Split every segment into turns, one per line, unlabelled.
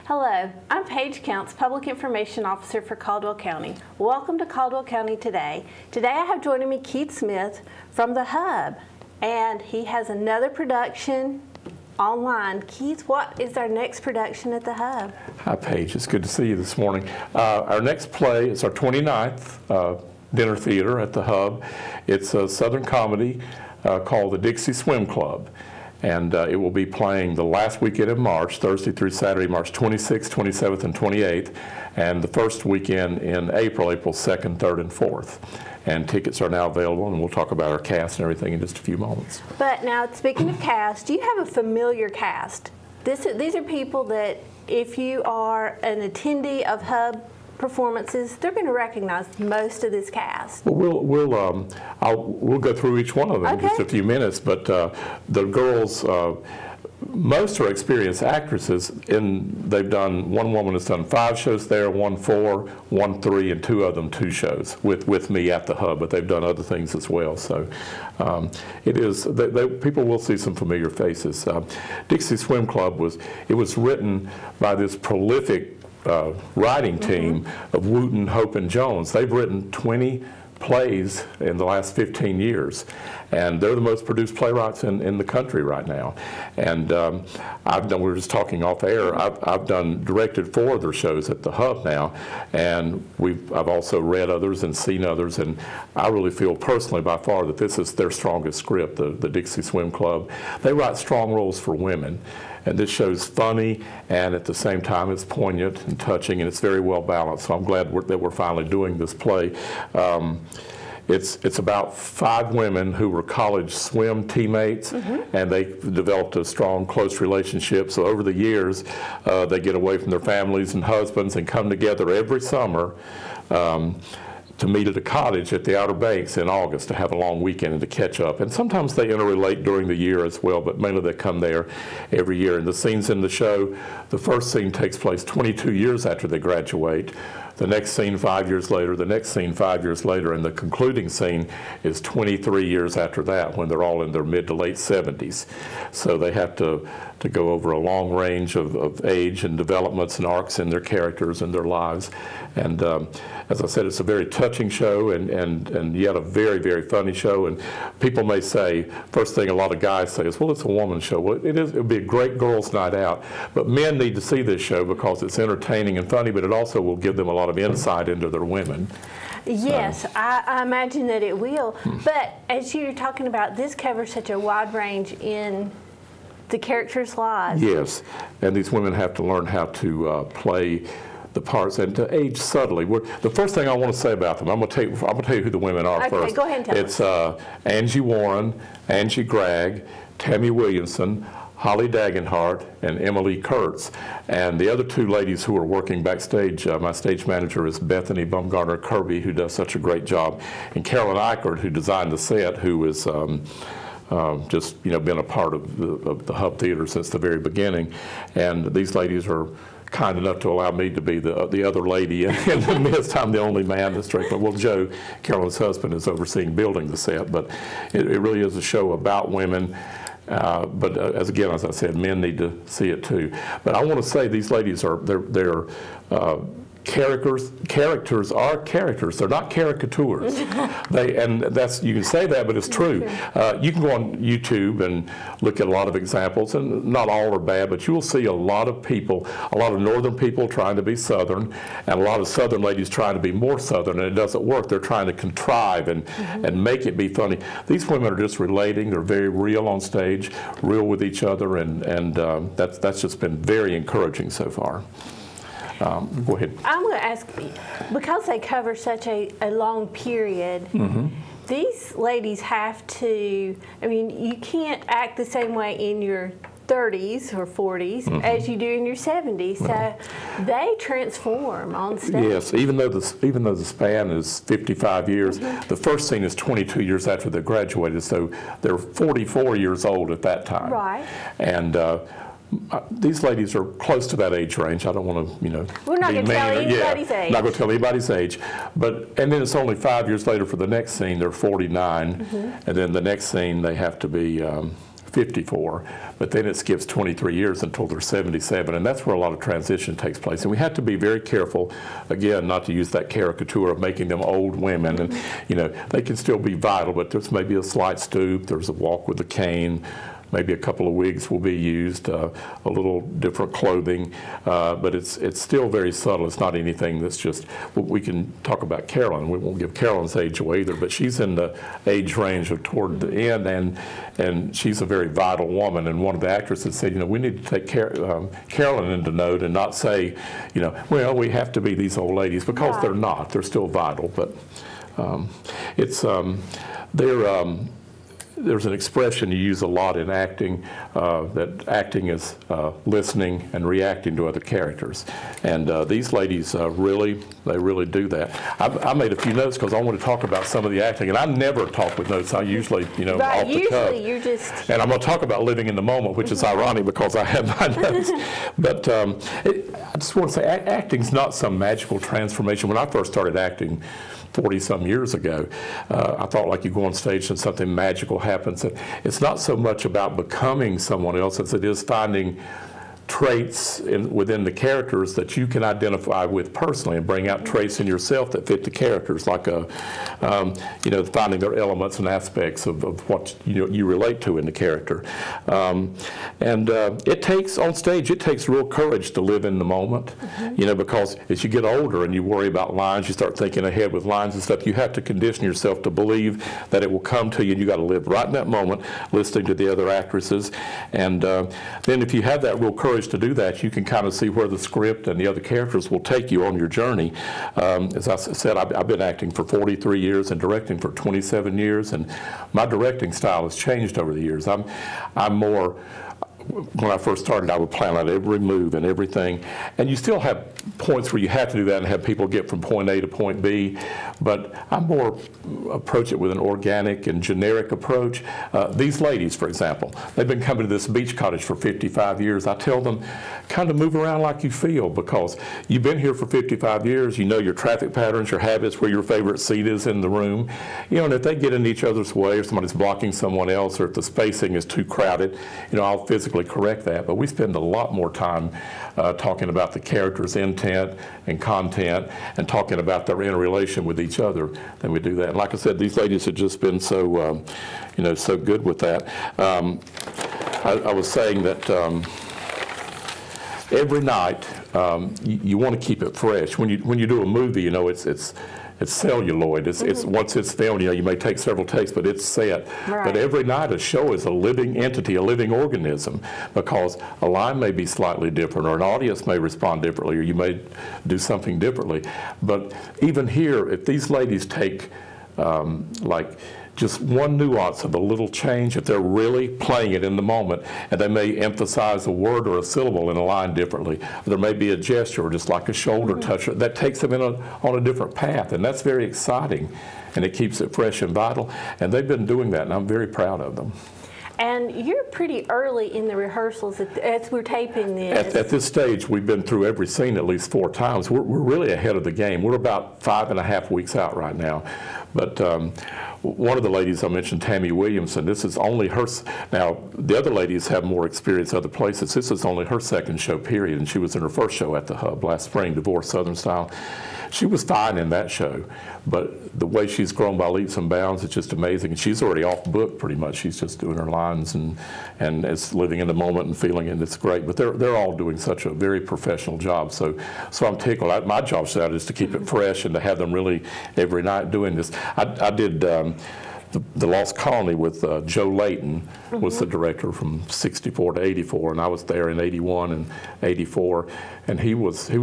Hello, I'm Paige Counts, Public Information Officer for Caldwell County. Welcome to Caldwell County Today. Today I have joining me Keith Smith from the Hub, and he has another production online. Keith, what is our next production at the Hub?
Hi Paige, it's good to see you this morning. Our next play is our 29th dinner theater at the Hub. It's a Southern comedy called the Dixie Swim Club. And it will be playing the last weekend of March, Thursday through Saturday, March 26th, 27th, and 28th, and the first weekend in April, April 2nd, 3rd, and 4th. And tickets are now available, and we'll talk about our cast and everything in just a few moments.
But now, speaking of cast, you have a familiar cast. These are people that, if you are an attendee of Hub performances, they're going to recognize most of this cast.
Well, we'll go through each one of them in just a few minutes, but the girls, most are experienced actresses, and they've done, one woman has done 5 shows there, 1 4, 1 3, and 2 of them 2 shows with me at the Hub, but they've done other things as well. So it is, people will see some familiar faces. Dixie Swim Club was written by this prolific writing team of Wooten, Hope, and Jones. They've written 20 plays in the last 15 years, and they're the most produced playwrights in the country right now. And we were just talking off air, I've directed 4 of their shows at the Hub now, and I've also read others and seen others, and I really feel personally by far that this is their strongest script, the Dixie Swim Club. They write strong roles for women. And this show's funny, and at the same time it's poignant and touching, and it's very well balanced. So I'm glad that we're finally doing this play. It's about 5 women who were college swim teammates, and they developed a strong, close relationship. So over the years, they get away from their families and husbands and come together every summer to meet at a cottage at the Outer Banks in August to have a long weekend and to catch up. And sometimes they interrelate during the year as well, but mainly they come there every year. And the scenes in the show, the first scene takes place 22 years after they graduate. The next scene 5 years later, the next scene 5 years later, and the concluding scene is 23 years after that, when they're all in their mid to late 70s. So they have to go over a long range of age and developments and arcs in their characters and their lives. And as I said, it's a very touching show and yet a very, very funny show. And people may say, first thing a lot of guys say is, well, it's a woman's show. Well, it'll be a great girls' night out. But men need to see this show because it's entertaining and funny, but it also will give them a lot of insight into their women.
Yes, I imagine that it will. But as you're talking about, this covers such a wide range in the characters' lives.
Yes, and these women have to learn how to play the parts and to age subtly. The first thing I want to say about them, I'm going to tell you who the women are first.
Okay, go ahead and tell
us. It's Angie Warren, Angie Gregg, Tammy Williamson, Holly Dagenhart, and Emily Kurtz. And the other 2 ladies who are working backstage, my stage manager is Bethany Bumgarner Kirby, who does such a great job, and Carolyn Eichert, who designed the set, who is just been a part of the Hub Theater since the very beginning. And these ladies are kind enough to allow me to be the other lady in the midst. I'm the only man that's directing. Well, Joe, Carolyn's husband, is overseeing building the set, but it really is a show about women. But as I said, men need to see it too. But I want to say these ladies are they're characters are characters. They're not caricatures. And that's, you can say that, but it's true. You can go on YouTube and look at a lot of examples, and not all are bad, but you will see a lot of people, a lot of northern people trying to be southern, and a lot of southern ladies trying to be more southern, and it doesn't work. They're trying to contrive and make it be funny. These women are just relating. They're very real on stage, real with each other, and that's just been very encouraging so far. Go ahead.
I'm going to ask, because they cover such a long period, these ladies have to, you can't act the same way in your 30s or 40s as you do in your 70s. So they transform on stage.
Yes, even though the span is 55 years, the first scene is 22 years after they graduated, so they're 44 years old at that time.
Right.
And these ladies are close to that age range. I don't want to,
we're not going to tell anybody's age.
Not going to tell anybody's age. And then it's only 5 years later for the next scene. They're 49, and then the next scene they have to be 54, but then it skips 23 years until they're 77, and that's where a lot of transition takes place. And we have to be very careful, again, not to use that caricature of making them old women. And they can still be vital, but there's maybe a slight stoop, there's a walk with a cane, maybe a couple of wigs will be used, a little different clothing, but it's still very subtle. It's not anything that's just, we can talk about Carolyn. We won't give Carolyn's age away either, but she's in the age range of toward the end, and she's a very vital woman. And one of the actresses said, we need to take Carolyn into note and not say, well, we have to be these old ladies, because they're not. They're still vital, but there's an expression you use a lot in acting, that acting is listening and reacting to other characters. And these ladies they really do that. I made a few notes because I want to talk about some of the acting. And I never talk with notes. I usually, off the cuff.
Usually you're just...
And I'm going to talk about living in the moment, which is ironic because I have my notes. But I just want to say, acting's not some magical transformation. When I first started acting 40-some years ago, I thought like you go on stage and something magical happens. And it's not so much about becoming someone else as it is finding traits within the characters that you can identify with personally and bring out traits in yourself that fit the characters, like finding their elements and aspects of what you relate to in the character. It takes, on stage, it takes real courage to live in the moment, because as you get older and you worry about lines, you start thinking ahead with lines and stuff, you have to condition yourself to believe that it will come to you, and you got to live right in that moment, listening to the other actresses. And then if you have that real courage to do that, you can kind of see where the script and the other characters will take you on your journey. As I said, I've been acting for 43 years and directing for 27 years, and my directing style has changed over the years. I'm more, when I first started, I would plan out every move and everything. And you still have points where you have to do that and have people get from point A to point B, but I more approach it with an organic and generic approach. These ladies, for example, they've been coming to this beach cottage for 55 years. I tell them, kind of move around like you feel, because you've been here for 55 years, you know your traffic patterns, your habits, where your favorite seat is in the room. And if they get in each other's way, or somebody's blocking someone else, or if the spacing is too crowded, I'll physically correct that. But we spend a lot more time talking about the character's intent and content, and talking about their interrelation with each other than we do that. And like I said, these ladies have just been so, so good with that. I was saying that every night you want to keep it fresh. When you do a movie, it's celluloid. It's once it's filmed, you may take several takes, but it's set.
Right.
But every night a show is a living entity, a living organism, because a line may be slightly different, or an audience may respond differently, or you may do something differently. But even here, if these ladies take just one nuance of a little change, if they're really playing it in the moment, and they may emphasize a word or a syllable in a line differently. There may be a gesture, or just like a shoulder touch, that takes them on a different path, and that's very exciting, and it keeps it fresh and vital. And they've been doing that, and I'm very proud of them.
And you're pretty early in the rehearsals as we're taping this.
At this stage, we've been through every scene at least 4 times. We're really ahead of the game. We're about 5.5 weeks out right now. But one of the ladies I mentioned, Tammy Williamson, this is only her. Now, the other ladies have more experience other places. This is only her second show, period, and she was in her first show at the Hub last spring, Divorce Southern Style. She was fine in that show, but the way she's grown by leaps and bounds, it's just amazing. And she's already off book pretty much. She's just doing her lines and is living in the moment and feeling it, and it's great. But they're all doing such a very professional job. So I'm tickled. My job is to keep it fresh and to have them really every night doing this. I did the Lost Colony with Joe Layton was the director from 64 to 84, and I was there in 81 and 84, and he was the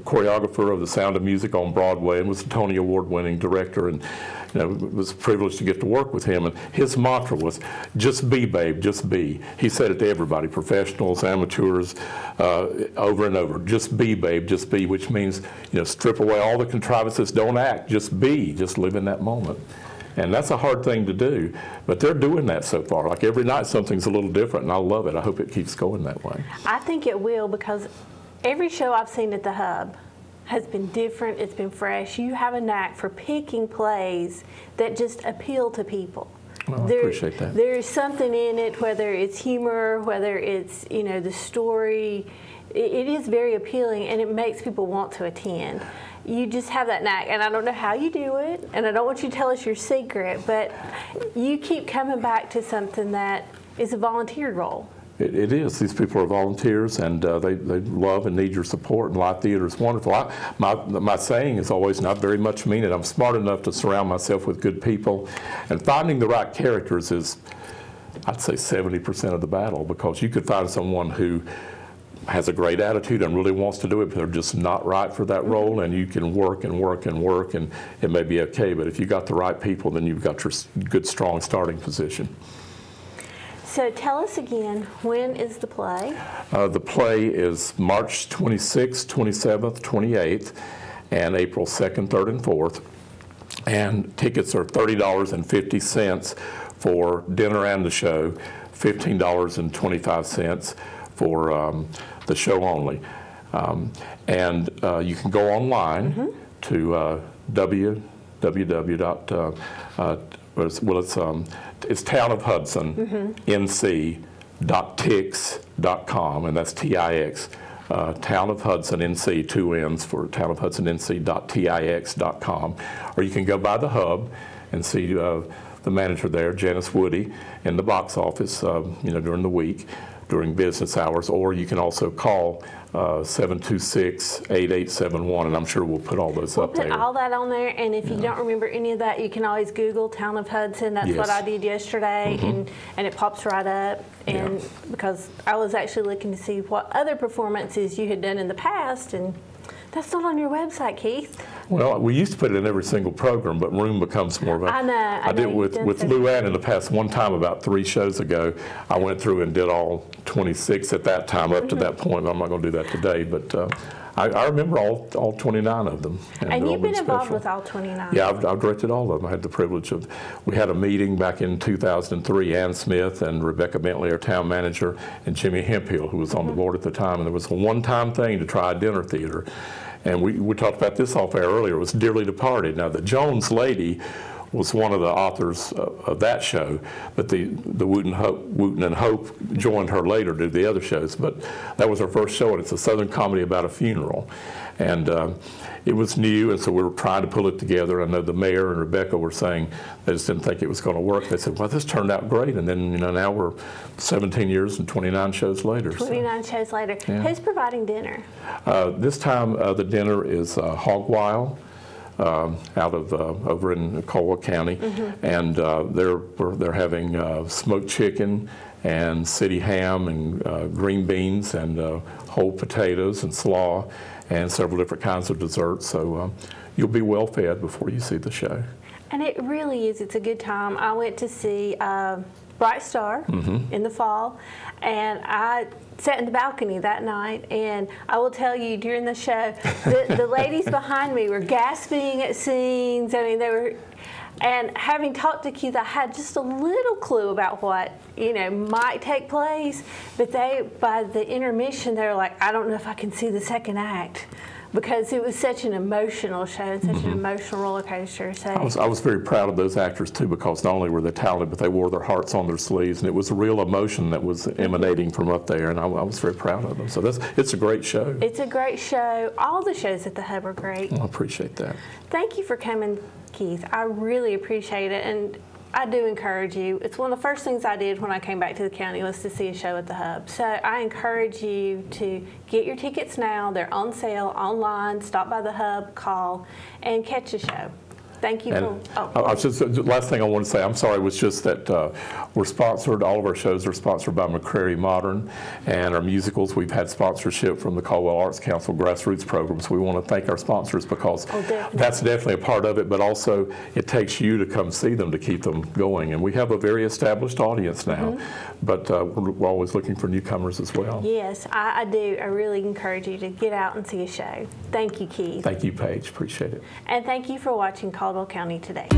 choreographer of The Sound of Music on Broadway, and was a Tony Award winning director, and it was a privilege to get to work with him. And his mantra was, just be, babe, just be. He said it to everybody, professionals, amateurs, over and over. Just be, babe, just be, which means, strip away all the contrivances, don't act, just be, just live in that moment. And that's a hard thing to do, but they're doing that so far. Like every night something's a little different, and I love it. I hope it keeps going that way.
I think it will, because every show I've seen at the Hub has been different, it's been fresh. You have a knack for picking plays that just appeal to people.
Well, I appreciate that.
There's something in it, whether it's humor, whether it's, the story. It is very appealing, and it makes people want to attend. You just have that knack, and I don't know how you do it, and I don't want you to tell us your secret, but you keep coming back to something that is a volunteered role.
It is. These people are volunteers, and they love and need your support, and live theater is wonderful. My saying is always, and I very much mean it, I'm smart enough to surround myself with good people, and finding the right characters is, I'd say, 70% of the battle, because you could find someone who has a great attitude and really wants to do it, but they're just not right for that role, and you can work and work and work, and it may be okay, but if you got the right people, then you've got your good, strong starting position.
So tell us again, when is the play?
The play is March 26th, 27th, 28th, and April 2nd, 3rd, and 4th. And tickets are $30.50 for dinner and the show, $15.25 for the show only. And you can go online to it's Town of Hudson, NC.tix.com, and that's TIX. Town of Hudson, NC, 2 N's for Town of Hudson, NC.tix.com. Or you can go by the hub and see the manager there, Janice Woody, in the box office, during the week, during business hours, or you can also call 726-8871, and I'm sure we'll put all those up there.
We'll put all that on there, and if you don't remember any of that, you can always Google Town of Hudson. That's what I did yesterday, and it pops right up. And because I was actually looking to see what other performances you had done in the past, and that's not on your website, Keith.
Well, we used to put it in every single program, but room becomes more of a...
I know.
I did with Luann in the past. One time, about 3 shows ago, I went through and did all 26 at that time, up to that point. I'm not going to do that today, but I remember all 29 of them.
And you've been involved with all 29?
Yeah, I've directed all of them. I had the privilege of... We had a meeting back in 2003, Ann Smith and Rebecca Bentley, our town manager, and Jimmy Hemphill, who was on the board at the time, and there was a one-time thing to try a dinner theater. And we talked about this off air earlier. It was Dearly Departed. Now, the Jones lady was one of the authors of that show, but the Wooten and Hope joined her later to do the other shows. But that was her first show, and it's a Southern comedy about a funeral. And it was new, and so we were trying to pull it together. I know the mayor and Rebecca were saying they just didn't think it was going to work. They said, well, this turned out great. And then, now we're 17 years and 29 shows later.
29 shows later. Yeah. Who's providing dinner?
This time the dinner is Hog Wild out of over in Caldwell County. And they're having smoked chicken and city ham and green beans and whole potatoes and slaw, and several different kinds of desserts. So you'll be well fed before you see the show. And
it really is. It's a good time. I went to see Bright Star in the fall, and I sat in the balcony that night, and I will tell you, during the show, the ladies behind me were gasping at scenes. I mean, they were... And having talked to Keith, I had just a little clue about what, might take place. But by the intermission, they were like, I don't know if I can see the second act, because it was such an emotional show and such an emotional roller coaster. So
I was very proud of those actors, too, because not only were they talented, but they wore their hearts on their sleeves. And it was a real emotion that was emanating from up there. And I was very proud of them. So it's a great show. It's a great show. All the shows at the Hub are great. Well, I appreciate that. Thank you for coming, Keith. I really appreciate it, and I do encourage you. It's one of the first things I did when I came back to the county was to see a show at the Hub. So I encourage you to get your tickets now. They're on sale online. Stop by the Hub, call, and catch a show. Thank you. The last thing I want to say, I'm sorry, was just that we're sponsored. All of our shows are sponsored by McCrary Modern, and our musicals, we've had sponsorship from the Caldwell Arts Council grassroots program. So we want to thank our sponsors, because that's definitely a part of it, but also it takes you to come see them to keep them going. And we have a very established audience now, but we're always looking for newcomers as well. Yes, I do. I really encourage you to get out and see a show. Thank you, Keith. Thank you, Paige. Appreciate it. And thank you for watching Caldwell County Today.